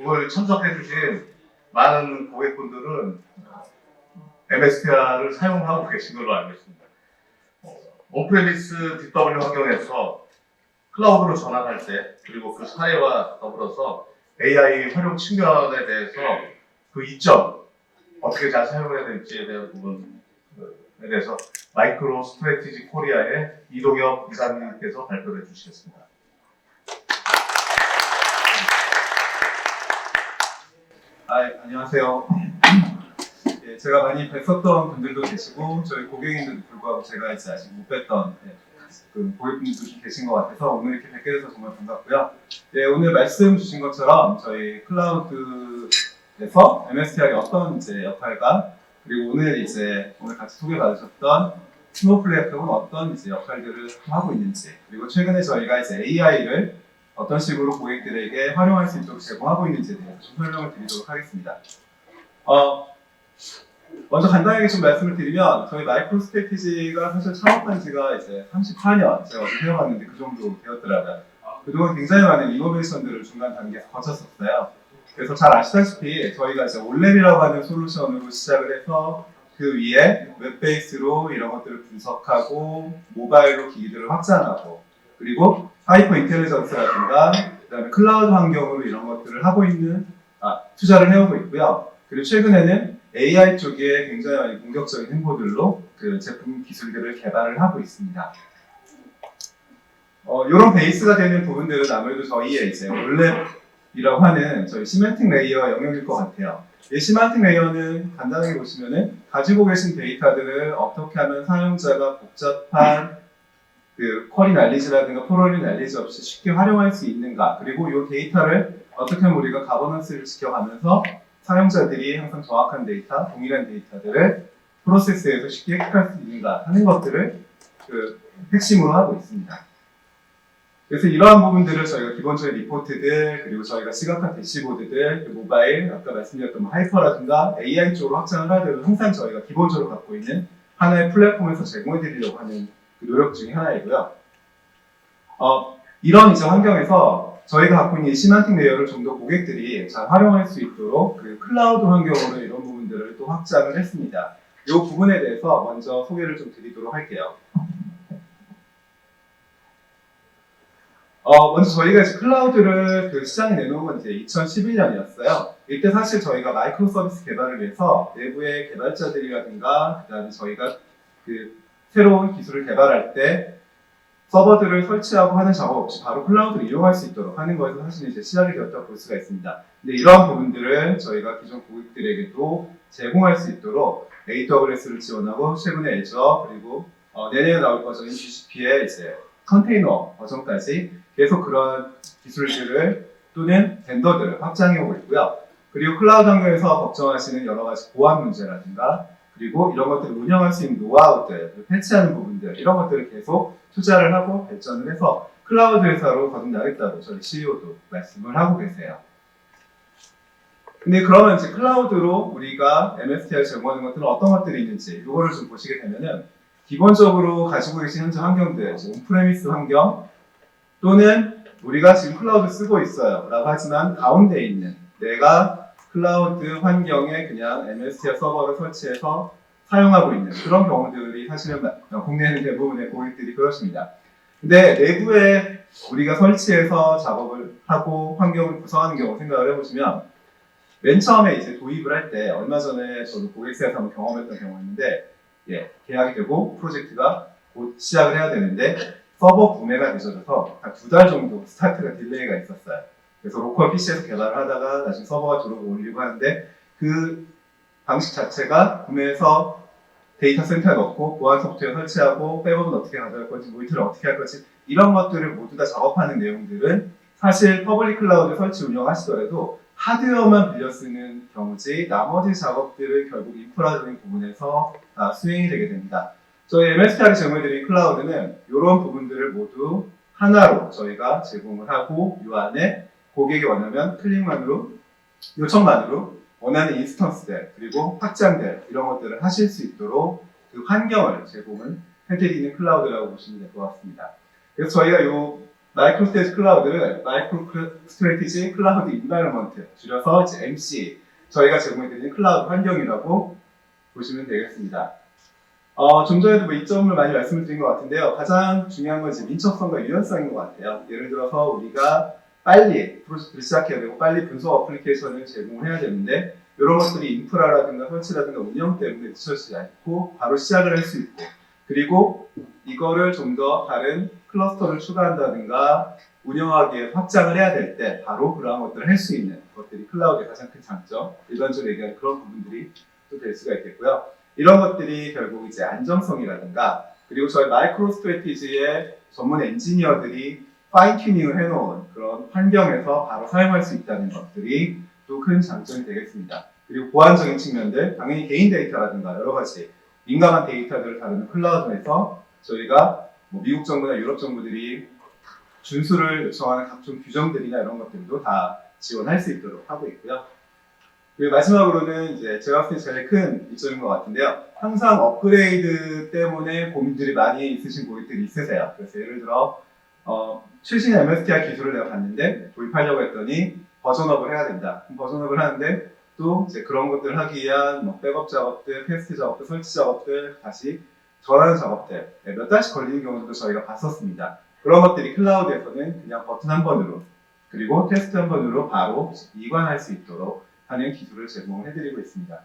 오늘 참석해주신 많은 고객분들은 MSTR을 사용하고 계신 걸로 알고 있습니다. 온프레미스 DW 환경에서 클라우드로 전환할 때, 그리고 그 사례와 더불어서 AI 활용 측면에 대해서 그 이점, 어떻게 잘 사용해야 될지에 대한 부분에 대해서 마이크로 스트래티지 코리아의 이동엽 이사님께서 발표를 해주시겠습니다. 안녕하세요. 예, 제가 많이 뵀었던 분들도 계시고 저희 고객님들도 불구하고 제가 이제 아직 못 뵀던 그 고객분들도 좀 계신 것 같아서 오늘 이렇게 뵙게 돼서 정말 반갑고요. 예, 오늘 말씀 주신 것처럼 저희 클라우드에서 MSTR이 어떤 이제 역할과 그리고 오늘 같이 소개받으셨던 스노우플레이크는 어떤 이제 역할들을 하고 있는지, 그리고 최근에 저희가 이제 AI를 어떤 식으로 고객들에게 활용할 수 있도록 제공하고 있는지에 대해서 좀 설명을 드리도록 하겠습니다. 먼저 간단하게 좀 말씀을 드리면 저희 마이크로 스트래티지가 사실 창업한 지가 이제 34년 제가 어제 해왔는데 그 정도 되었더라고요. 그동안 굉장히 많은 이노베이션들을 중간 단계에서 거쳤었어요. 그래서 잘 아시다시피 저희가 이제 올랩이라고 하는 솔루션으로 시작을 해서 그 위에 웹베이스로 이런 것들을 분석하고 모바일로 기기들을 확장하고 그리고 하이퍼 인텔리전스라든가 그다음에 클라우드 환경으로 이런 것들을 하고 있는 투자를 해오고 있고요. 그리고 최근에는 AI 쪽에 굉장히 많이 공격적인 행보들로 그 제품 기술들을 개발을 하고 있습니다. 이런 베이스가 되는 부분들은 아무래도 저희의 이제 올랩이라고 하는 저희 시멘틱 레이어 영역일 것 같아요. 이 시멘틱 레이어는 간단하게 보시면은 가지고 계신 데이터들을 어떻게 하면 사용자가 복잡한 그 쿼리 날리지라든가 포러리 날리지 없이 쉽게 활용할 수 있는가, 그리고 이 데이터를 어떻게 하면 우리가 가버넌스를 지켜가면서 사용자들이 항상 정확한 데이터, 동일한 데이터들을 프로세스에서 쉽게 획득할 수 있는가 하는 것들을 그 핵심으로 하고 있습니다. 그래서 이러한 부분들을 저희가 기본적인 리포트들, 그리고 저희가 시각화 대시보드들, 모바일, 아까 말씀드렸던 하이퍼라든가 AI 쪽으로 확장을 하더라도 항상 저희가 기본적으로 갖고 있는 하나의 플랫폼에서 제공해드리려고 하는 그 노력 중에 하나이고요. 이런 이제 환경에서 저희가 갖고 있는 이 시멘틱 레이어를 좀 더 고객들이 잘 활용할 수 있도록 그 클라우드 환경으로 이런 부분들을 또 확장을 했습니다. 이 부분에 대해서 먼저 소개를 좀 드리도록 할게요. 먼저 저희가 이제 클라우드를 그 시장에 내놓은 건 이제 2011년이었어요. 이때 사실 저희가 마이크로 서비스 개발을 위해서 내부의 개발자들이라든가 그다음에 저희가 그 새로운 기술을 개발할 때 서버들을 설치하고 하는 작업 없이 바로 클라우드를 이용할 수 있도록 하는 거에서 사실 이제 시작이 되었다고 볼 수가 있습니다. 근데 이러한 부분들을 저희가 기존 고객들에게도 제공할 수 있도록 AWS를 지원하고 최근에 애저 그리고 내년에 나올 버전인 GCP의 이제 컨테이너 버전까지 계속 그런 기술들을 또는 벤더들을 확장해오고 있고요. 그리고 클라우드 환경에서 걱정하시는 여러 가지 보안 문제라든가 그리고 이런 것들을 운영할 수 있는 노하우들, 패치하는 부분들 이런 것들을 계속 투자를 하고 발전을 해서 클라우드 회사로 거듭나겠다고 저희 CEO도 말씀을 하고 계세요. 근데 그러면 이제 클라우드로 우리가 MSTR 제공하는 것들은 어떤 것들이 있는지 이거를 좀 보시게 되면은 기본적으로 가지고 계신 현재 환경들, 온프레미스 환경 또는 우리가 지금 클라우드 쓰고 있어요 라고 하지만 가운데 있는 내가 클라우드 환경에 그냥 MSTR 서버를 설치해서 사용하고 있는 그런 경우들이 사실은 국내에는 대부분의 고객들이 그렇습니다. 근데 내부에 우리가 설치해서 작업을 하고 환경을 구성하는 경우 생각을 해보시면 맨 처음에 이제 도입을 할 때 얼마 전에 저도 고객사에서 한번 경험했던 경우였는데 계약이 되고 프로젝트가 곧 시작을 해야 되는데 서버 구매가 늦어져서 한 2달 정도 스타트가 딜레이가 있었어요. 그래서 로컬 PC에서 개발을 하다가 나중에 서버가 들어오고 올리고 하는데 그 방식 자체가 구매해서 데이터 센터에 넣고 보안 소프트웨어 설치하고 백업은 어떻게 가져갈 건지 모니터를 어떻게 할 건지 이런 것들을 모두 다 작업하는 내용들은 사실 퍼블릭 클라우드 설치 운영하시더라도 하드웨어만 빌려 쓰는 경우지 나머지 작업들은 결국 인프라적인 부분에서 다 수행이 되게 됩니다. 저희 MSTR이 제공해드린 클라우드는 이런 부분들을 모두 하나로 저희가 제공을 하고 이 안에 고객이 원하면 클릭만으로 요청만으로 원하는 인스턴스들 그리고 확장들 이런 것들을 하실 수 있도록 그 환경을 제공을 해드리는 클라우드라고 보시면 될 것 같습니다. 그래서 저희가 요 마이크로 스트레티지 클라우드를 마이크로 스트레티지 클라우드 인바이러먼트, 줄여서 이제 MC, 저희가 제공해드리는 클라우드 환경이라고 보시면 되겠습니다. 좀 전에도 뭐 이점을 많이 말씀을 드린 것 같은데요. 가장 중요한 건 이제 민첩성과 유연성인 것 같아요. 예를 들어서 우리가 빨리 프로젝트를 시작해야 되고 빨리 분석 어플리케이션을 제공을 해야 되는데 이런 것들이 인프라라든가 설치라든가 운영 때문에 늦춰지지 않고 바로 시작을 할 수 있고, 그리고 이거를 좀 더 다른 클러스터를 추가한다든가 운영하기에 확장을 해야 될 때 바로 그러한 것들을 할 수 있는 것들이 클라우드의 가장 큰 장점, 일반적으로 얘기하는 그런 부분들이 또 될 수가 있겠고요. 이런 것들이 결국 이제 안정성이라든가, 그리고 저희 마이크로 스트래티지의 전문 엔지니어들이 파인 튜닝을 해놓은 그런 환경에서 바로 사용할 수 있다는 것들이 또 큰 장점이 되겠습니다. 그리고 보안적인 측면들, 당연히 개인 데이터라든가 여러 가지 민감한 데이터들을 다루는 클라우드에서 저희가 뭐 미국 정부나 유럽 정부들이 준수를 요청하는 각종 규정들이나 이런 것들도 다 지원할 수 있도록 하고 있고요. 그리고 마지막으로는 이제 제가 봤을 때 제일 큰 이점인 것 같은데요. 항상 업그레이드 때문에 고민들이 많이 있으신 고객들이 있으세요. 그래서 예를 들어 최신 MSTR 기술을 내가 봤는데 도입하려고 했더니 버전업을 해야 된다. 버전업을 하는데 또 이제 그런 것들을 하기 위한 뭐 백업 작업들, 테스트 작업들, 설치 작업들, 다시 전환 작업들 몇 달씩 걸리는 경우도 저희가 봤었습니다. 그런 것들이 클라우드에서는 그냥 버튼 한 번으로, 그리고 테스트 한 번으로 바로 이관할 수 있도록 하는 기술을 제공해드리고 있습니다.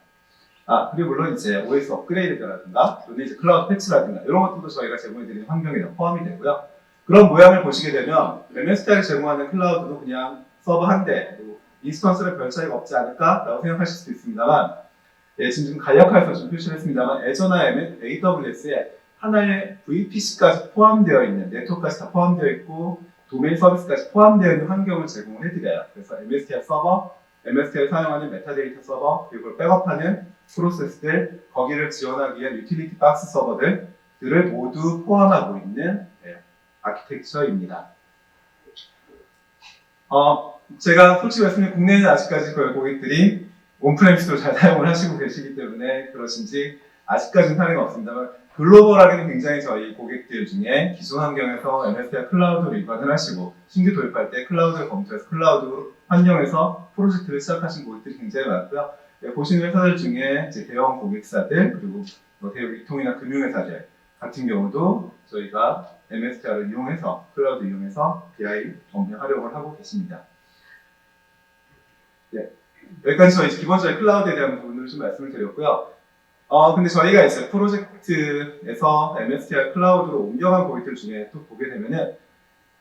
그리고 물론 이제 OS 업그레이드라든가 또는 이제 클라우드 패치라든가 이런 것들도 저희가 제공해드리는 환경에 포함이 되고요. 그런 모양을 보시게 되면 MSTR을 제공하는 클라우드도 그냥 서버 한 대, 인스턴스랑 별 차이가 없지 않을까라고 생각하실 수도 있습니다만, 지금 간략화해서 좀 표시를 했습니다만 애저나 AWS에 하나의 VPC까지 포함되어 있는, 네트워크까지 다 포함되어 있고 도메인 서비스까지 포함되어 있는 환경을 제공을 해드려요. 그래서 MSTR 서버, MSTR을 사용하는 메타데이터 서버, 그리고 백업하는 프로세스들, 거기를 지원하기 위한 유틸리티 박스 서버들을 모두 포함하고 있는 아키텍처입니다. 제가 솔직히 말씀드리면 국내에는 아직까지 거의 고객들이 온프레미스도 잘 사용을 하시고 계시기 때문에 그러신지 아직까지는 사례가 없습니다만, 글로벌하게는 굉장히 저희 고객들 중에 기존 환경에서 MSTR 클라우드로 이관을 하시고 신규 도입할 때 클라우드를 검토해서 클라우드 환경에서 프로젝트를 시작하신 고객들이 굉장히 많고요. 보시는 회사들 중에 이제 대형 고객사들, 그리고 뭐 대형 유통이나 금융회사들 같은 경우도 저희가 MSTR을 이용해서, 클라우드 이용해서 BI 업무 활용을 하고 계십니다. 여기까지 저희 기본적인 클라우드에 대한 부분을 좀 말씀을 드렸고요. 근데 저희가 이제 프로젝트에서 MSTR 클라우드로 옮겨간 고객들 중에 또 보게 되면은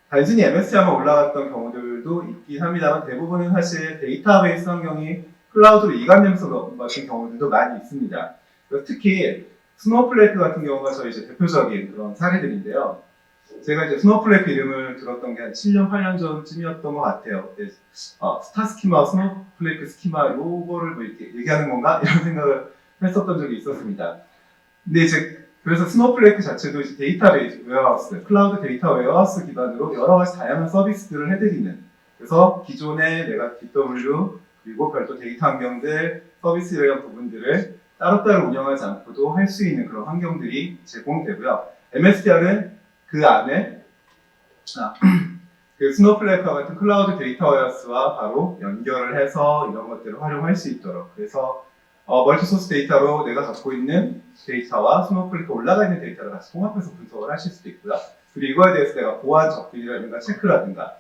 단순히 MSTR만 올라갔던 경우들도 있긴 합니다만 대부분은 사실 데이터베이스 환경이 클라우드로 이관되면서 같은 경우들도 많이 있습니다. 특히 스노우플레이크 같은 경우가 저희 이제 대표적인 그런 사례들인데요. 제가 이제 스노우플레이크 이름을 들었던 게 한 7년, 8년 전쯤이었던 것 같아요. 스타 스키마, 스노우플레이크 스키마, 요거를 뭐 이렇게 얘기하는 건가? 이런 생각을 했었던 적이 있었습니다. 근데 이제 그래서 스노우플레이크 자체도 이제 데이터베이스 웨어하우스, 클라우드 데이터 웨어하우스 기반으로 여러 가지 다양한 서비스들을 해드리는, 그래서 기존에 내가 BW 그리고 별도 데이터 환경들, 서비스에 대한 부분들을 따로따로 운영하지 않고도 할 수 있는 그런 환경들이 제공되고요. MSTR은 그 안에 그 스노우플레이크와 같은 클라우드 데이터 웨어하우스와 바로 연결을 해서 이런 것들을 활용할 수 있도록, 그래서 멀티소스 데이터로 내가 갖고 있는 데이터와 스노우플레이크가 올라가 있는 데이터를 같이 통합해서 분석을 하실 수도 있고요. 그리고 이거에 대해서 내가 보안 접근이라든가 체크라든가,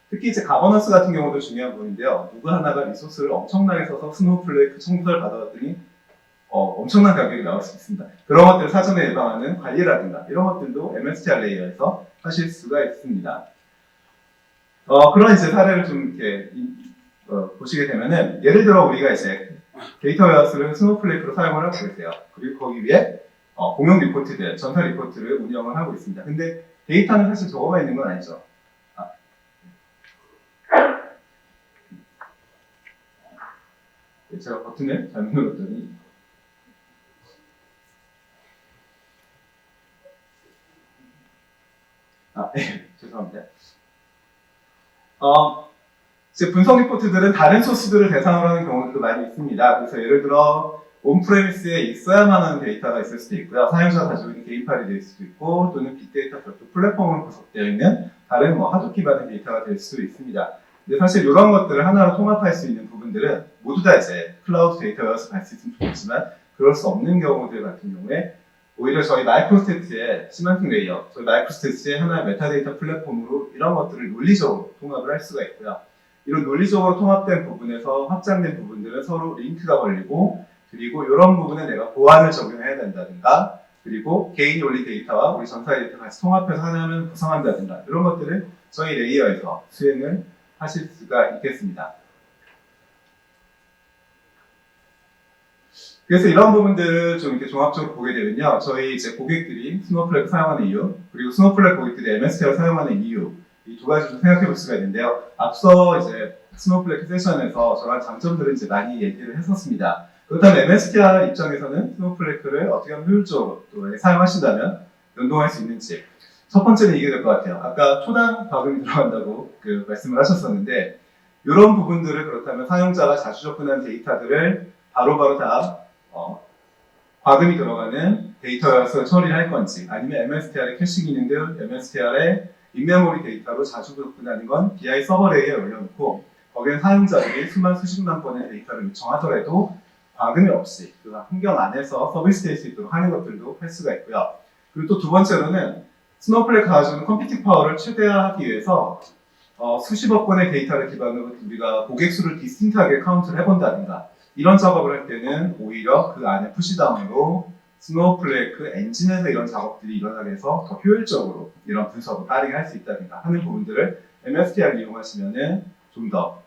특히 이제 가버넌스 같은 경우도 중요한 부분인데요. 누구 하나가 리소스를 엄청나게 써서 스노우플레이크 청구서를 받아왔더니 엄청난 가격이 나올 수 있습니다. 그런 것들을 사전에 예방하는 관리라든가 이런 것들도 MSTR 레이어에서 하실 수가 있습니다. 그런 이제 사례를 좀 이렇게 보시게 되면은, 예를 들어 우리가 이제 데이터 웨어하우스를 스노우플레이크로 사용을 하고 계세요. 그리고 거기 위에 공용 리포트들, 전사 리포트를 운영을 하고 있습니다. 근데 데이터는 사실 저거만 있는 건 아니죠. 제가 버튼을 잘못 눌렀더니 죄송합니다. 이제 분석 리포트들은 다른 소스들을 대상으로 하는 경우들도 많이 있습니다. 그래서 예를 들어 온프레미스에 있어야만 하는 데이터가 있을 수도 있고요. 사용자가 가지고 있는 개인 파일이 될 수도 있고, 또는 빅데이터 별도 플랫폼으로 구성되어 있는 다른 뭐 하드 기반의 데이터가 될 수도 있습니다. 근데 사실 이런 것들을 하나로 통합할 수 있는 부분들은 모두 다 이제 클라우드 데이터여서 갈 수 있으면 좋겠지만 그럴 수 없는 경우들 같은 경우에 오히려 저희 마이크로스태츠의 시멘팅 레이어, 저희 마이크로스태츠의 하나의 메타데이터 플랫폼으로 이런 것들을 논리적으로 통합을 할 수가 있고요. 이런 논리적으로 통합된 부분에서 확장된 부분들은 서로 링크가 걸리고 그리고 이런 부분에 내가 보안을 적용해야 된다든가 그리고 개인 원리 데이터와 우리 전사 데이터 같이 통합해서 하나를 구성한다든가 이런 것들을 저희 레이어에서 수행을 하실 수가 있겠습니다. 그래서 이런 부분들을 좀 이렇게 종합적으로 보게 되면요. 저희 이제 고객들이 스노우플레이크 사용하는 이유, 그리고 스노우플레이크 고객들이 MST를 사용하는 이유, 이 두 가지 좀 생각해 볼 수가 있는데요. 앞서 이제 스노우플레이크 세션에서 저런 장점들을 이제 많이 얘기를 했었습니다. 그렇다면 MSTR 입장에서는 스노우플레이크를 어떻게 하면 효율적으로 또 사용하신다면 연동할 수 있는지. 첫 번째는 이게 될 것 같아요. 아까 초당 과금이 들어간다고 그 말씀을 하셨었는데, 이런 부분들을 그렇다면 사용자가 자주 접근한 데이터들을 바로바로 다 과금이 들어가는 데이터여서 처리를 할 건지 아니면 MSTR의 캐시 기능들, MSTR의 인메모리 데이터로 자주 접근하는 건 BI 서버 레이어에 올려놓고 거기에 사용자들이 수십만 건의 데이터를 요청하더라도 과금이 없이 그 환경 안에서 서비스될 수 있도록 하는 것들도 할 수가 있고요. 그리고 또 두 번째로는 스노우플레이크 가지고 컴퓨팅 파워를 최대화하기 위해서 수십억 건의 데이터를 기반으로 우리가 고객 수를 디스틴트하게 카운트를 해본다든가 이런 작업을 할 때는 오히려 그 안에 푸시다운으로 스노우플레이크 엔진에서 이런 작업들이 일어나게 해서 더 효율적으로 이런 분석을 빠르게 할 수 있다든가 하는 부분들을 MSTR을 이용하시면은 좀 더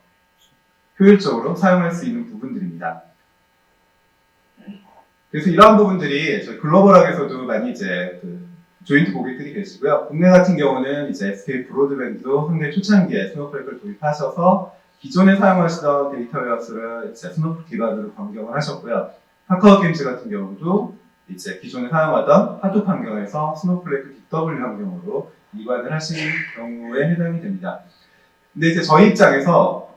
효율적으로 사용할 수 있는 부분들입니다. 그래서 이러한 부분들이 저희 글로벌하게서도 많이 이제 조인트 고객들이 계시고요. 국내 같은 경우는 이제 SK 브로드밴드도 상당히 초창기에 스노우플레이크를 도입하셔서 기존에 사용하시던 데이터웨어스를 이제 스노우플레이크 기반으로 변경을 하셨고요. 카카오 게임즈 같은 경우도 이제 기존에 사용하던 하둡 환경에서 스노우플레이크 BW 환경으로 이관을 하신 경우에 해당이 됩니다. 근데 이제 저희 입장에서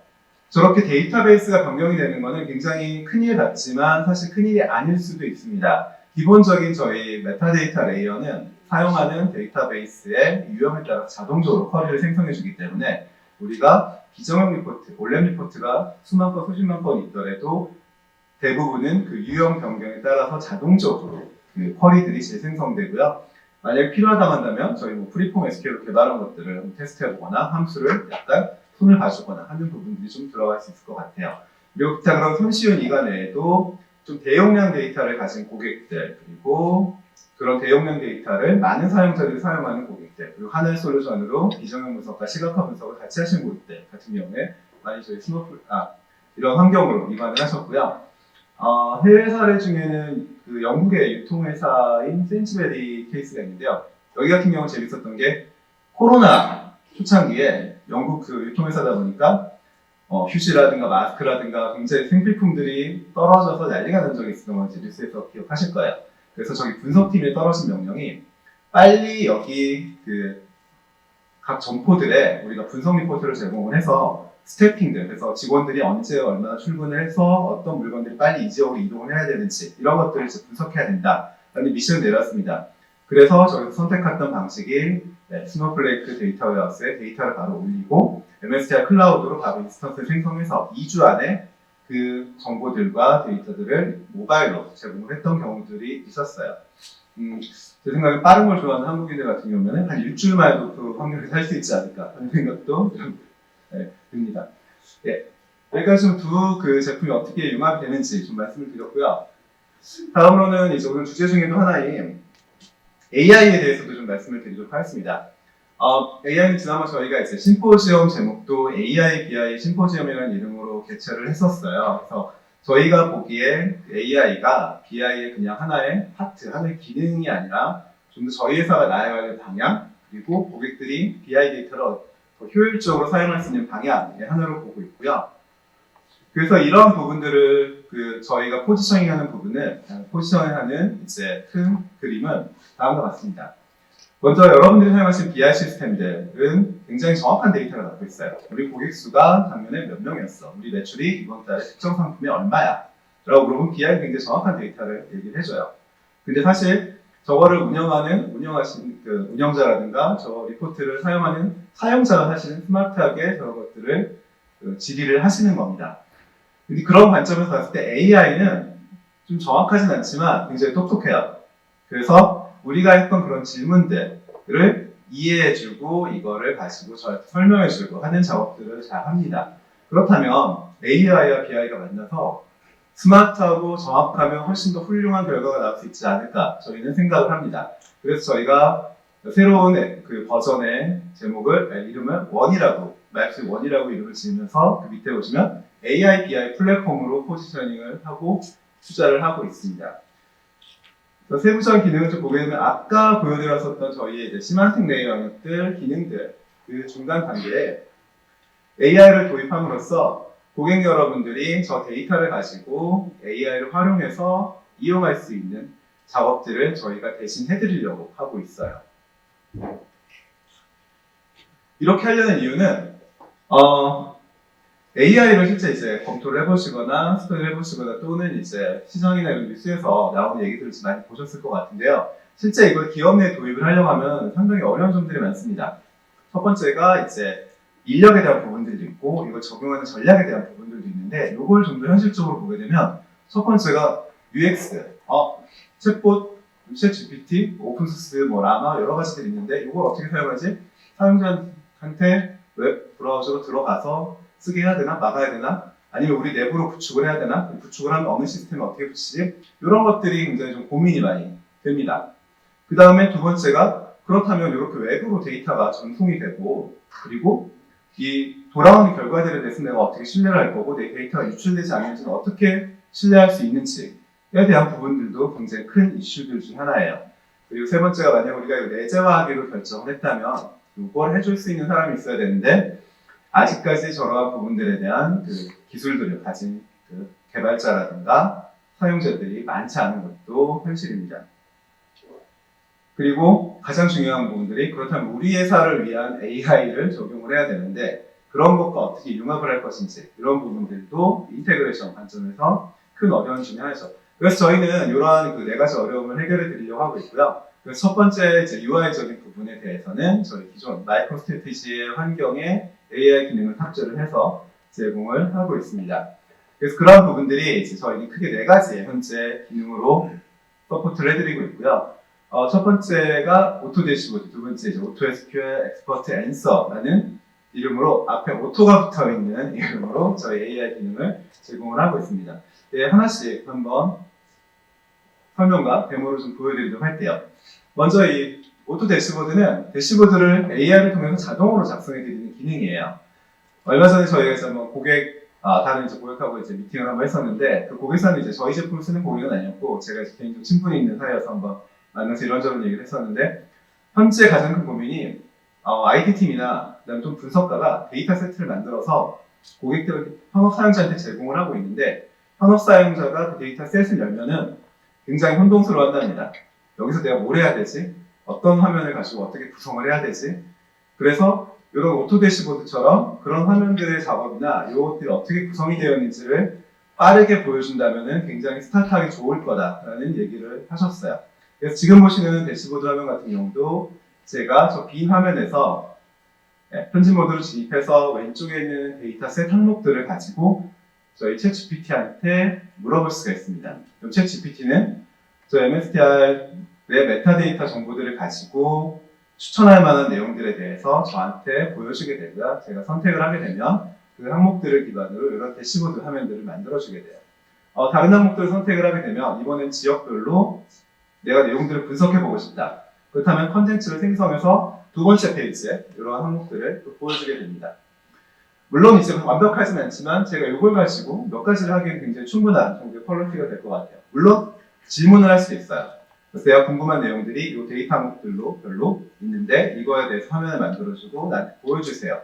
저렇게 데이터베이스가 변경이 되는 것은 굉장히 큰일 같지만 사실 큰일이 아닐 수도 있습니다. 기본적인 저희 메타데이터 레이어는 사용하는 데이터베이스의 유형에 따라 자동적으로 쿼리를 생성해 주기 때문에 우리가 비정형 리포트, 올렘 리포트가 수만 건, 수십만 건 있더라도 대부분은 그 유형 변경에 따라서 자동적으로 그 쿼리들이 재생성되고요. 만약에 필요하다고 한다면 저희 뭐 프리폼 SQL로 개발한 것들을 테스트해보거나 함수를 약간 손을 봐주거나 하는 부분들이 좀 들어갈 수 있을 것 같아요. 그리고 자 그럼 손쉬운 이관 외에도 좀 대용량 데이터를 가진 고객들 그리고 그런 대용량 데이터를 많은 사용자들이 사용하는 고객들 그리고 하나의 솔루션으로 비정형 분석과 시각화 분석을 같이 하시는 고객들 같은 경우에 많이 저희 이런 환경으로 이관을 하셨고요. 해외 사례 중에는 그 영국의 유통회사인 센치베리 케이스가 있는데요. 여기 같은 경우 재밌었던 게 코로나 초창기에 영국 그 유통회사다 보니까 휴지라든가 마스크라든가 굉장히 생필품들이 떨어져서 난리가 난 적이 있었던 건지 뉴스에서 기억하실 거예요. 그래서 저기 분석팀에 떨어진 명령이 빨리 여기 그 각 점포들에 우리가 분석 리포트를 제공을 해서 스태핑들, 그래서 직원들이 언제 얼마나 출근을 해서 어떤 물건들이 빨리 이 지역으로 이동을 해야 되는지 이런 것들을 이제 분석해야 된다라는 미션을 내렸습니다. 그래서 저희가 선택했던 방식이 스노우플레이크 데이터웨어스에 데이터를 바로 올리고 MSTR 클라우드로 바로 인스턴스를 생성해서 2주 안에 그 정보들과 데이터들을 모바일로 제공을 했던 경우들이 있었어요. 제 생각에 빠른 걸 좋아하는 한국인들 같은 경우는 한 일주일만 해도 그 환경에서 살 수 있지 않을까 하는 생각도 듭니다. 예, 여기까지 두 그 제품이 어떻게 융합이 되는지 좀 말씀을 드렸고요. 다음으로는 이제 오늘 주제 중에도 하나인 AI에 대해서도 좀 말씀을 드리도록 하겠습니다. AI는 지난번 저희가 이제 심포지엄 제목도 AI, BI 심포지엄이라는 이름으로 개최를 했었어요. 그래서 저희가 보기에 AI가 BI의 그냥 하나의 파트, 하나의 기능이 아니라 좀 더 저희 회사가 나아가는 방향, 그리고 고객들이 BI 데이터를 더 효율적으로 사용할 수 있는 방향의 하나로 보고 있고요. 그래서 이런 부분들을 저희가 포지셔닝하는 부분을 포지셔닝하는 이제 큰 그림은 다음과 같습니다. 먼저 여러분들이 사용하신 BI 시스템들은 굉장히 정확한 데이터를 갖고 있어요. 우리 고객 수가 작년에 몇 명이었어? 우리 매출이 이번 달에 특정 상품이 얼마야? 라고 물어보면 BI는 굉장히 정확한 데이터를 얘기를 해줘요. 근데 사실 저거를 운영하신 그 운영자라든가 저 리포트를 사용하는 사용자가 사실은 스마트하게 저런 것들을 질의를 하시는 겁니다. 근데 그런 관점에서 봤을 때 AI는 좀 정확하진 않지만 굉장히 똑똑해요. 그래서 우리가 했던 그런 질문들을 이해해주고 이거를 가지고 저한테 설명해주고 하는 작업들을 잘 합니다. 그렇다면 AI와 BI가 만나서 스마트하고 정확하면 훨씬 더 훌륭한 결과가 나올 수 있지 않을까 저희는 생각을 합니다. 그래서 저희가 새로운 그 버전의 제목을 이름을 원이라고 마이크로소프트 원이라고 이름을 지으면서 그 밑에 보시면 AI, BI 플랫폼으로 포지셔닝을 하고 투자를 하고 있습니다. 세부적인 기능을 좀 보게 되면 아까 보여드렸었던 저희의 이제 시만틱 레이어 영역들, 기능들 그 중간 단계에 AI를 도입함으로써 고객 여러분들이 저 데이터를 가지고 AI를 활용해서 이용할 수 있는 작업들을 저희가 대신 해드리려고 하고 있어요. 이렇게 하려는 이유는 AI를 실제 이제 검토를 해보시거나 스터디를 해보시거나 또는 이제 시장이나 이런 뉴스에서 나오는 얘기들을 많이 보셨을 것 같은데요. 실제 이걸 기업 내에 도입을 하려고 하면 상당히 어려운 점들이 많습니다. 첫 번째가 이제 인력에 대한 부분들도 있고 이걸 적용하는 전략에 대한 부분들도 있는데 이걸 좀 더 현실적으로 보게 되면 첫 번째가 UX, 챗봇, 챗 GPT, 오픈소스, 뭐 라마 여러 가지들이 있는데 이걸 어떻게 사용하지? 사용자한테 웹 브라우저로 들어가서 쓰게 해야 되나? 막아야 되나? 아니면 우리 내부로 구축을 해야 되나? 구축을 하면 어느 시스템에 어떻게 붙이지? 이런 것들이 굉장히 좀 고민이 많이 됩니다. 그 다음에 두 번째가 그렇다면 이렇게 외부로 데이터가 전송이 되고 그리고 이 돌아오는 결과들에 대해서 내가 어떻게 신뢰를 할 거고 내 데이터가 유출되지 않는지는 어떻게 신뢰할 수 있는지에 대한 부분들도 굉장히 큰 이슈들 중 하나예요. 그리고 세 번째가 만약 우리가 이거 내재화하기로 결정을 했다면 이걸 해줄 수 있는 사람이 있어야 되는데 아직까지 저러한 부분들에 대한 그 기술들을 가진 그 개발자라든가 사용자들이 많지 않은 것도 현실입니다. 그리고 가장 중요한 부분들이 그렇다면 우리 회사를 위한 AI를 적용을 해야 되는데 그런 것과 어떻게 융합을 할 것인지 이런 부분들도 인테그레이션 관점에서 큰 어려움 중에 하나죠. 그래서 저희는 이러한 그 네 가지 어려움을 해결해 드리려고 하고 있고요. 그래서 첫 번째 이제 UI적인 부분에 대해서는 저희 기존 마이크로스트래티지의 환경에 AI 기능을 탑재를 해서 제공을 하고 있습니다. 그래서 그러한 부분들이 이제 저희는 크게 네 가지의 현재 기능으로 서포트를 해드리고 있고요. 첫 번째가 오토 대시보드, 두 번째 이제 오토 SQL 엑스퍼트 앤서라는 이름으로 앞에 오토가 붙어 있는 이름으로 저희 AI 기능을 제공을 하고 있습니다. 네, 하나씩 한번 설명과 데모를 좀 보여드리도록 할게요. 먼저 이 오토 대시보드는 대시보드를 AI를 통해서 자동으로 작성해 드리는 기능이에요. 얼마 전에 저희가 이제 한번 다른 이제 고객하고 이제 미팅을 한번 했었는데 그 고객사는 이제 저희 제품을 쓰는 고객은 아니었고 제가 이제 개인적으로 친분이 있는 사이여서 한번 만나서 이런저런 얘기를 했었는데 현재 가장 큰 고민이 IT팀이나 그다음에 좀 분석가가 데이터 세트를 만들어서 고객들 현업 사용자한테 제공을 하고 있는데 현업 사용자가 그 데이터 셋을 열면은 굉장히 혼동스러워 한답니다. 여기서 내가 뭘 해야 되지? 어떤 화면을 가지고 어떻게 구성을 해야 되지? 그래서 이런 오토 대시보드처럼 그런 화면들의 작업이나 이것들이 어떻게 구성이 되어 있는지를 빠르게 보여준다면 굉장히 스타트하기 좋을 거다라는 얘기를 하셨어요. 그래서 지금 보시는 대시보드 화면 같은 경우도 제가 저 빈 화면에서 편집 모드로 진입해서 왼쪽에 있는 데이터셋 항목들을 가지고 저희 챗GPT한테 물어볼 수가 있습니다. 그럼 챗GPT는 저 MSTR의 메타데이터 정보들을 가지고 추천할 만한 내용들에 대해서 저한테 보여주게 되고요. 제가 선택을 하게 되면 그 항목들을 기반으로 이런 대시보드 화면들을 만들어주게 돼요. 다른 항목들을 선택을 하게 되면 이번엔 지역별로 내가 내용들을 분석해보고 싶다. 그렇다면 컨텐츠를 생성해서 두 번째 페이지에 이런 항목들을 또 보여주게 됩니다. 물론 이제 완벽하진 않지만 제가 이걸 가지고 몇 가지를 하기엔 굉장히 충분한 정도의 퀄리티가 될 것 같아요. 물론 질문을 할 수 있어요. 그래서 내가 궁금한 내용들이 이 데이터 항목들로 별로 있는데 이거에 대해서 화면을 만들어주고 나한테 보여주세요.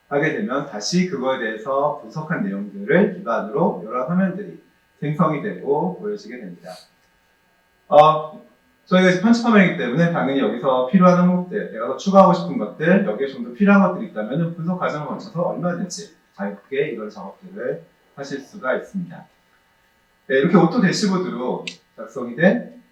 하게 되면 다시 그거에 대해서 분석한 내용들을 기반으로 여러 화면들이 생성이 되고 보여지게 됩니다. 저희가 이제 편집화면이기 때문에 당연히 여기서 필요한 항목들, 내가 더 추가하고 싶은 것들, 여기에 좀 더 필요한 것들이 있다면 분석 과정을 거쳐서 얼마든지 자유롭게 이런 작업들을 하실 수가 있습니다. 네, 이렇게 오토 대시보드로 작성이 된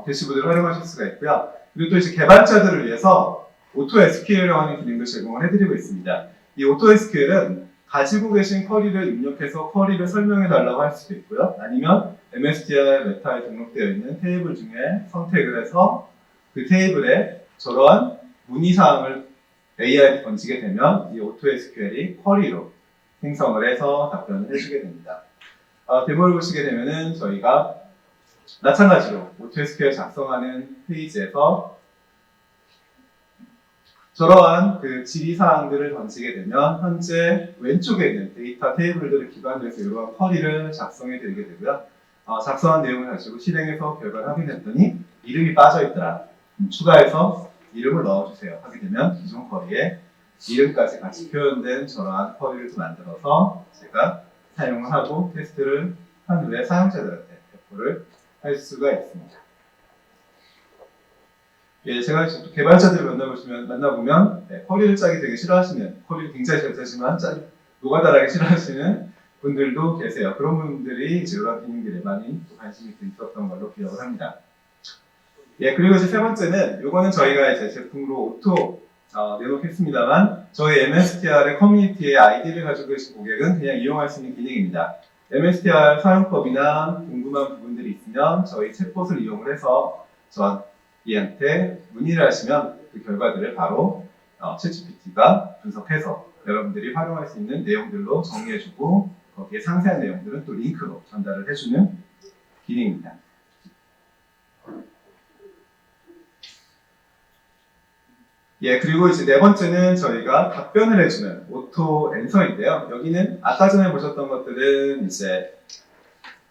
대시보드를 활용하실 수가 있고요. 그리고 또 이제 개발자들을 위해서 오토 SQL이라고 하는 기능도 제공을 해드리고 있습니다. 이 오토 SQL은 가지고 계신 쿼리를 입력해서 쿼리를 설명해 달라고 할 수도 있고요. 아니면 MSTR 메타에 등록되어 있는 테이블 중에 선택을 해서 그 테이블에 저러한 문의사항을 AI에 던지게 되면 이 오토 SQL이 쿼리로 생성을 해서 답변을 해주게 됩니다. 데모를 보시게 되면은 저희가 마찬가지로 오토 SQL 작성하는 페이지에서 저러한 그 질의사항들을 던지게 되면 현재 왼쪽에 있는 데이터 테이블들을 기반으로 해서 이러한 쿼리를 작성해 드리게 되고요. 작성한 내용을 가지고 실행해서 결과를 확인했더니 이름이 빠져있더라. 추가해서 이름을 넣어주세요. 하게 되면 기존 쿼리에 이름까지 같이 표현된 저러한 쿼리를 만들어서 제가 사용을 하고 테스트를 한 후에 사용자들한테 배포를 할 수가 있습니다. 예, 제가 또 개발자들을 만나보면 쿼리를 짜기 되게 싫어하시는, 쿼리를 굉장히 잘 짜지만 노가다하게 싫어하시는 분들도 계세요. 그런 분들이 이제 이런 기능들에 많이 관심이 있었던 걸로 기억을 합니다. 예, 그리고 이제 세 번째는, 요거는 저희가 이제 제품으로 오토 내놓겠습니다만, 저희 MSTR의 커뮤니티에 아이디를 가지고 계신 고객은 그냥 이용할 수 있는 기능입니다. MSTR 사용법이나 궁금한 부분들이 있으면 저희 챗봇을 이용을 해서 저희한테 문의를 하시면 그 결과들을 바로 챗GPT가 분석해서 여러분들이 활용할 수 있는 내용들로 정리해주고 거기에 상세한 내용들은 또 링크로 전달을 해주는 기능입니다. 예, 그리고 이제 네 번째는 저희가 답변을 해주는 오토 앤서인데요. 여기는 아까 전에 보셨던 것들은 이제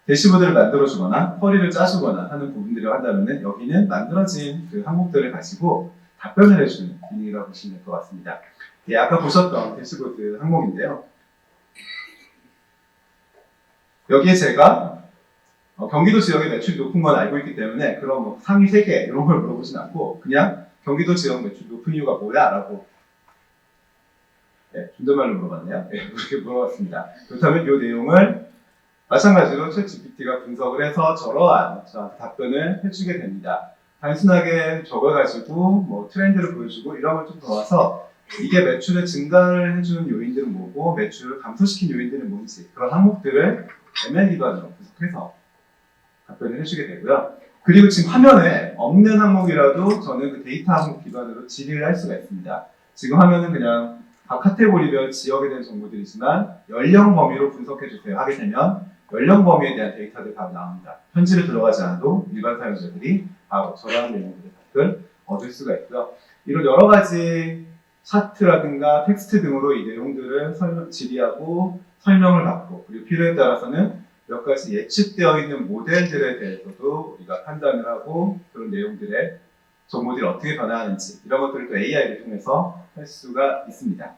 대시보드를 만들어주거나 쿼리를 짜주거나 하는 부분들을 한다면은 여기는 만들어진 그 항목들을 가지고 답변을 해주는 기능이라고 보시면 될 것 같습니다. 예, 아까 보셨던 대시보드 항목인데요. 여기에 제가 경기도 지역의 매출이 높은 건 알고 있기 때문에 그럼 뭐 상위 3개 이런 걸 물어보진 않고 그냥 경기도 지역 매출 높은 이유가 뭐야? 라고 존댓말로 물어봤네요. 그렇게 물어봤습니다. 그렇다면 이 내용을 마찬가지로 챗GPT가 분석을 해서 저러한 답변을 해주게 됩니다. 단순하게 적어가지고 뭐 트렌드를 보여주고 이런 걸 좀 더와서 이게 매출의 증가를 해주는 요인들은 뭐고 매출을 감소시킨 요인들은 뭔지 그런 항목들을 ML 기반으로 분석해서 답변을 해주게 되고요. 그리고 지금 화면에 없는 항목이라도 저는 그 데이터 항목 기반으로 질의를 할 수가 있습니다. 지금 화면은 그냥 각 카테고리별 지역에 대한 정보들이지만 연령 범위로 분석해 주세요 하게 되면 연령 범위에 대한 데이터들이 바로 나옵니다. 편지를 들어가지 않아도 일반 사용자들이 바로 저러한 내용들의 답을 얻을 수가 있고요. 이런 여러 가지 차트라든가 텍스트 등으로 이 내용들을 질의하고 설명을 받고 그리고 필요에 따라서는 몇 가지 예측되어 있는 모델들에 대해서도 우리가 판단을 하고 그런 내용들의 정보들이 어떻게 변화하는지 이런 것들을 또 AI를 통해서 할 수가 있습니다.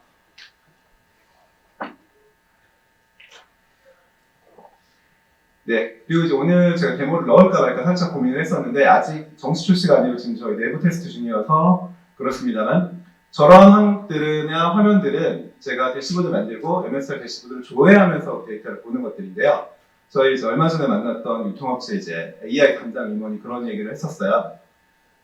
네, 그리고 이제 오늘 제가 데모를 넣을까 말까 살짝 고민을 했었는데 아직 정식 출시가 아니고 지금 저희 내부 테스트 중이어서 그렇습니다만 저런 항목들이나 화면들은 제가 대시보드 만들고 MSR 대시보드를 조회하면서 데이터를 보는 것들인데요. 저희 이제 얼마 전에 만났던 유통업체 이제 AI 담당 임원이 그런 얘기를 했었어요.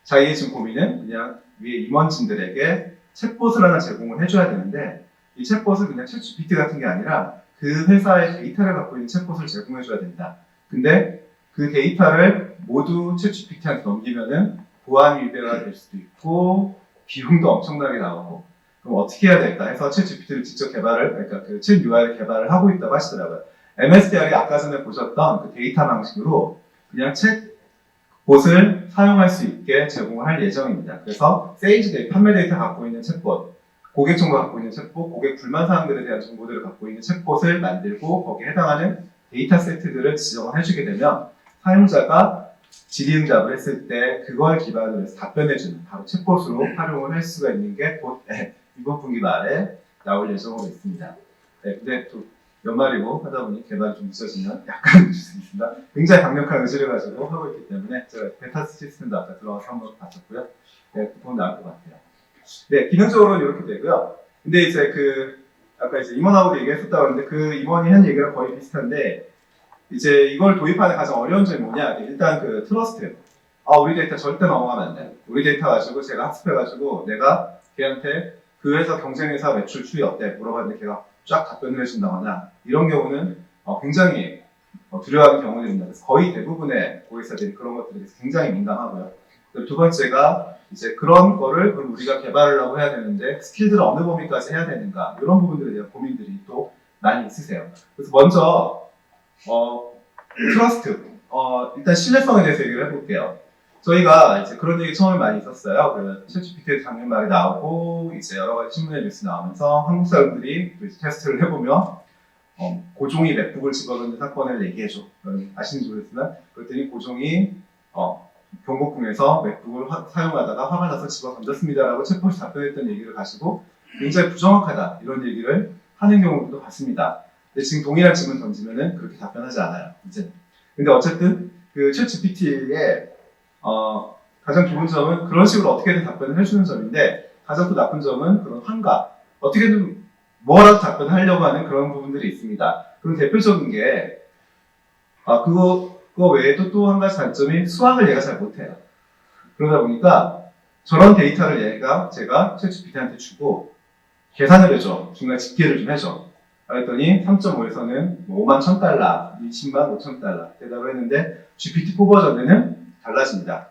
자기의 지금 고민은 그냥 위에 임원진들에게 챗봇을 하나 제공을 해줘야 되는데 이 챗봇은 그냥 챗GPT 같은 게 아니라 그 회사의 데이터를 갖고 있는 챗봇을 제공해줘야 된다. 근데 그 데이터를 모두 챗GPT한테 넘기면은 보안 위배가 될 수도 있고 비용도 엄청나게 나오고 그럼 어떻게 해야 될까 해서 챗GPT를 직접 그러니까 그 챗 UI를 개발을 하고 있다고 하시더라고요. MSTR이 아까 전에 보셨던 그 데이터 방식으로 그냥 챗봇을 사용할 수 있게 제공을 할 예정입니다. 그래서 세일즈 데이터, 판매 데이터 갖고 있는 챗봇, 고객 정보 갖고 있는 챗봇, 고객 불만 사항들에 대한 정보들을 갖고 있는 챗봇을 만들고 거기에 해당하는 데이터 세트들을 지정을 해주게 되면 사용자가 질의응답을 했을 때 그걸 기반으로 해서 답변해주는 바로 챗봇으로 활용을 할 수가 있는 게 곧 이번 분기 말에 나올 예정으로 있습니다. 네, 근데 또 연말이고 하다 보니 개발이 좀 늦어지면 약간 늦을 수 있습니다. 굉장히 강력한 의지를 가지고 하고 있기 때문에 제가 베타 시스템도 아까 들어가서 한번 봤었고요. 네, 그건 나을 것 같아요. 네, 기능적으로는 이렇게 되고요. 근데 이제 아까 이제 임원하고도 얘기했었다고 하는데 그 임원이 한 얘기랑 거의 비슷한데 이제 이걸 도입하는 가장 어려운 점이 뭐냐? 일단 그 트러스트. 우리 데이터 절대 넘어가면 안 돼. 우리 데이터 가지고 제가 학습해가지고 내가 걔한테 그 회사 경쟁회사 매출 추이 어때? 물어봤는데 걔가 쫙 답변을 해준다거나 이런 경우는 굉장히 두려워하는 경우들입니다. 그래서 거의 대부분의 고객사들이 그런 것들에 대해서 굉장히 민감하고요. 두 번째가 이제 그런 거를 그럼 우리가 개발하려고 해야 되는데 스킬들을 어느 범위까지 해야 되는가 이런 부분들에 대한 고민들이 또 많이 있으세요. 그래서 먼저 트러스트 일단 신뢰성에 대해서 얘기를 해볼게요. 저희가 이제 그런 얘기 처음에 많이 있었어요. 그 챗GPT 작년 말에 나오고 이제 여러 가지 신문에 뉴스 나오면서 한국 사람들이 이제 테스트를 해보면 고종이 맥북을 집어넣는 사건을 얘기해줘. 아시는지 모르겠지만 그랬더니 고종이 경복궁에서 맥북을 사용하다가 화가 나서 집어 던졌습니다라고 챗봇이 답변했던 얘기를 가지고 굉장히 부정확하다 이런 얘기를 하는 경우도 봤습니다. 근데 지금 동일한 질문 던지면은 그렇게 답변하지 않아요. 이제 근데 어쨌든 그 챗GPT의 가장 좋은 점은 그런 식으로 어떻게든 답변을 해주는 점인데 가장 또 나쁜 점은 그런 한가 어떻게든 뭐라도 답변을 하려고 하는 그런 부분들이 있습니다. 그리고 대표적인 게 그거 외에도 또 한 가지 단점이 수학을 얘가 잘 못해요. 그러다 보니까 저런 데이터를 제가 챗GPT한테 주고 계산을 해줘. 중간에 집계를 좀 해줘. 그랬더니 3.5에서는 5만 1,000달러, 20만 5,000달러 대답을 했는데 GPT-4 버전에는 달라집니다.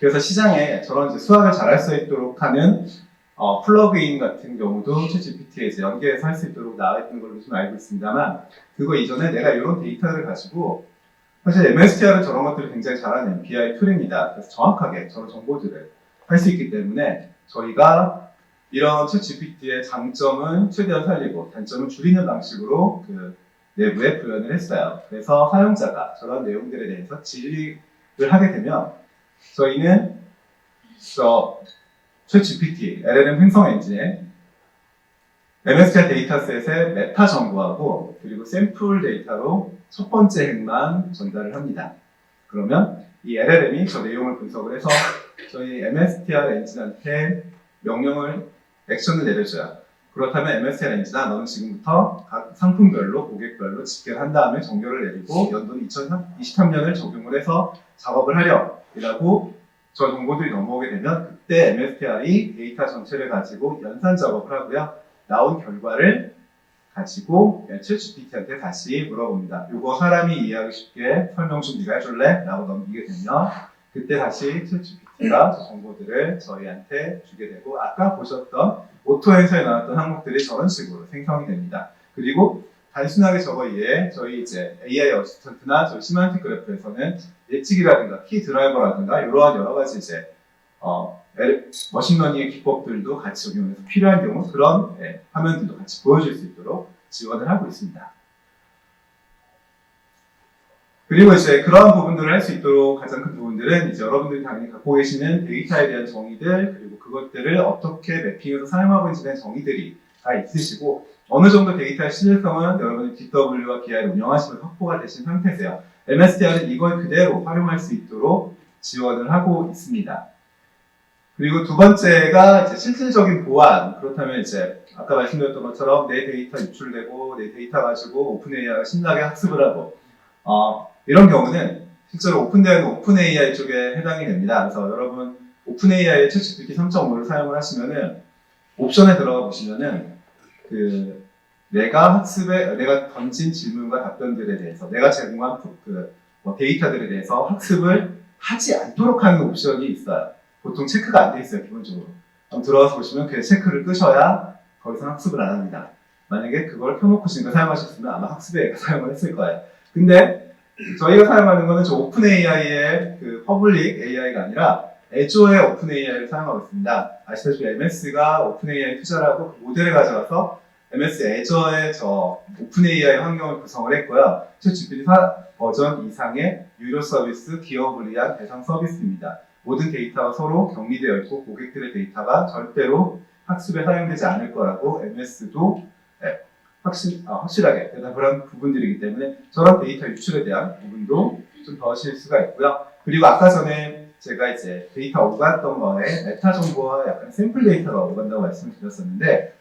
그래서 시장에 저런 이제 수학을 잘할 수 있도록 하는 플러그인 같은 경우도 챗GPT에 이제 연계해서 할 수 있도록 나와 있는 걸로 좀 알고 있습니다만 그거 이전에 내가 이런 데이터를 가지고 사실 MSTR은 저런 것들을 굉장히 잘하는 BI 툴입니다. 그래서 정확하게 저런 정보들을 할 수 있기 때문에 저희가 이런 챗GPT의 장점은 최대한 살리고 단점은 줄이는 방식으로 그 내부에 구현을 했어요. 그래서 사용자가 저런 내용들에 대해서 질의를 하게 되면 저희는 챗GPT, LLM 생성 엔진에 MSTR 데이터셋의 메타 정보하고 그리고 샘플 데이터로 첫 번째 행만 전달을 합니다. 그러면 이 LLM이 저 내용을 분석을 해서 저희 MSTR 엔진한테 액션을 내려줘요. 그렇다면 MSTR 엔진아 너는 지금부터 각 상품별로 고객별로 집계를 한 다음에 정렬을 내리고 연도는 2023년을 적용을 해서 작업을 하렴 이라고 저 정보들이 넘어오게 되면 그때 MSTR이 데이터 전체를 가지고 연산 작업을 하고요. 나온 결과를 가지고 챗GPT한테 다시 물어봅니다. 이거 사람이 이해하기 쉽게 설명 좀 네가 해줄래? 라고 넘기게 되면 그때 다시 챗GPT가 저 정보들을 저희한테 주게 되고 아까 보셨던 오토에서에 나왔던 항목들이 저런 식으로 생성이 됩니다. 그리고 단순하게 저거 이외에 저희 이제 AI 어시스턴트나 저희 시만틱 그래프에서는 예측이라든가 키 드라이버라든가 이러한 여러 가지 이제 머신러닝의 기법들도 같이 적용해서 필요한 경우 그런 화면들도 같이 보여줄 수 있도록 지원을 하고 있습니다. 그리고 이제 그러한 부분들을 할 수 있도록 가장 큰 부분들은 이제 여러분들이 당연히 갖고 계시는 데이터에 대한 정의들 그리고 그것들을 어떻게 매핑해서 사용하고 있는 정의들이 다 있으시고 어느 정도 데이터의 신뢰성은 여러분이 BW와 BI를 운영하시면서 확보가 되신 상태세요. MSTR은 이걸 그대로 활용할 수 있도록 지원을 하고 있습니다. 그리고 두 번째가 이제 실질적인 보안. 그렇다면 이제 아까 말씀드렸던 것처럼 내 데이터 유출되고 내 데이터 가지고 오픈 AI가 신나게 학습을 하고 이런 경우는 실제로 오픈되어 있는 오픈 AI 쪽에 해당이 됩니다. 그래서 여러분 오픈 AI의 챗GPT 3.5를 사용을 하시면은 옵션에 들어가 보시면은 내가 던진 질문과 답변들에 대해서 내가 제공한 데이터들에 대해서 학습을 하지 않도록 하는 옵션이 있어요. 보통 체크가 안 돼 있어요, 기본적으로. 한번 들어가서 보시면 그 체크를 끄셔야 더 이상 학습을 안 합니다. 만약에 그걸 켜놓고 지금 사용하셨으면 아마 학습에 사용을 했을 거예요. 근데 저희가 사용하는 거는 저 오픈 AI의 그 퍼블릭 AI가 아니라 애조의 오픈 AI를 사용하고 있습니다. 아시다시피 MS가 오픈 AI 투자를 하고 그 모델을 가져가서 MS 애저의 저 오픈 AI 환경을 구성을 했고요. 챗GPT 버전 이상의 유료 서비스 기업을 위한 대상 서비스입니다. 모든 데이터가 서로 격리되어 있고 고객들의 데이터가 절대로 학습에 사용되지 않을 거라고 MS도 확실하게 대답을 한 부분들이기 때문에 저런 데이터 유출에 대한 부분도 좀 더 실수가 있고요. 그리고 아까 전에 제가 이제 데이터 오갔던 거에 메타 정보와 약간 샘플 데이터가 오간다고 말씀을 드렸었는데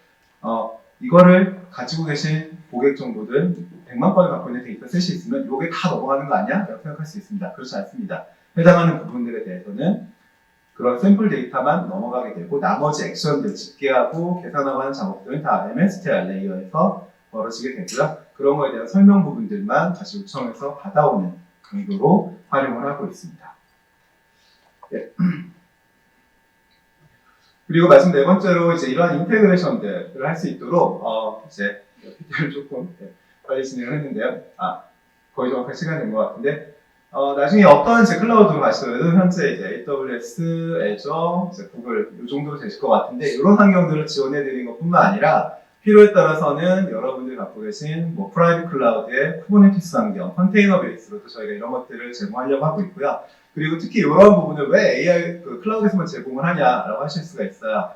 이거를 가지고 계신 고객 정보들 100만 건을 갖고 있는 데이터 셋이 있으면 이게 다 넘어가는 거 아니야? 라고 생각할 수 있습니다. 그렇지 않습니다. 해당하는 부분들에 대해서는 그런 샘플 데이터만 넘어가게 되고 나머지 액션들 집계하고 계산하고 하는 작업들은 다 MSTR 레이어에서 벌어지게 되고요. 그런 거에 대한 설명 부분들만 다시 요청해서 받아오는 정도로 활용을 하고 있습니다. 네. 그리고 마지막 네 번째로 이제 이러한 인테그레이션들을 할 수 있도록 이제 PPT를 조금 빨리 진행을 했는데요. 거의 정확한 시간이 된 것 같은데 나중에 어떤 이제 클라우드로 가시더라도 현재 이제 AWS, Azure, 이제 구글 이 정도로 되실 것 같은데 이런 환경들을 지원해 드리는 것뿐만 아니라 필요에 따라서는 여러분들이 갖고 계신 뭐 프라이빗 클라우드의 쿠버네티스 환경, 컨테이너 베이스로도 저희가 이런 것들을 제공하려고 하고 있고요. 그리고 특히 이런 부분을 왜 AI 클라우드에서만 제공을 하냐라고 하실 수가 있어요.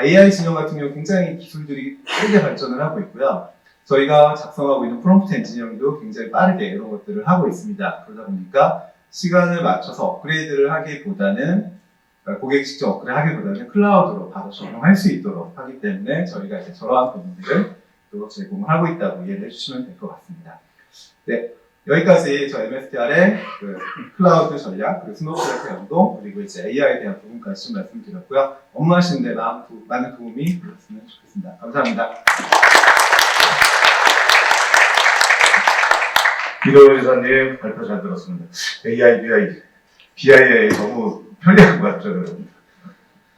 AI 진영 같은 경우 굉장히 기술들이 빠르게 발전을 하고 있고요. 저희가 작성하고 있는 프롬프트 엔지니어링도 굉장히 빠르게 이런 것들을 하고 있습니다. 그러다 보니까 시간을 맞춰서 업그레이드를 하기보다는 고객이 직접 업그레이드 하기보다는 클라우드로 바로 적용할 수 있도록 하기 때문에 저희가 이제 저러한 부분들을 또 제공을 하고 있다고 이해를 해주시면 될 것 같습니다. 네, 여기까지 저 MSTR의 클라우드 전략, 그리고 스노우플레이크 연동, 그리고 이제 AI에 대한 부분까지 좀 말씀드렸고요. 업무하시는데 많은 도움이 되었으면 좋겠습니다. 감사합니다. 이도현 지사님 발표 잘 들었습니다. AI, BI에 너무 편리한 것 같죠, 여러분?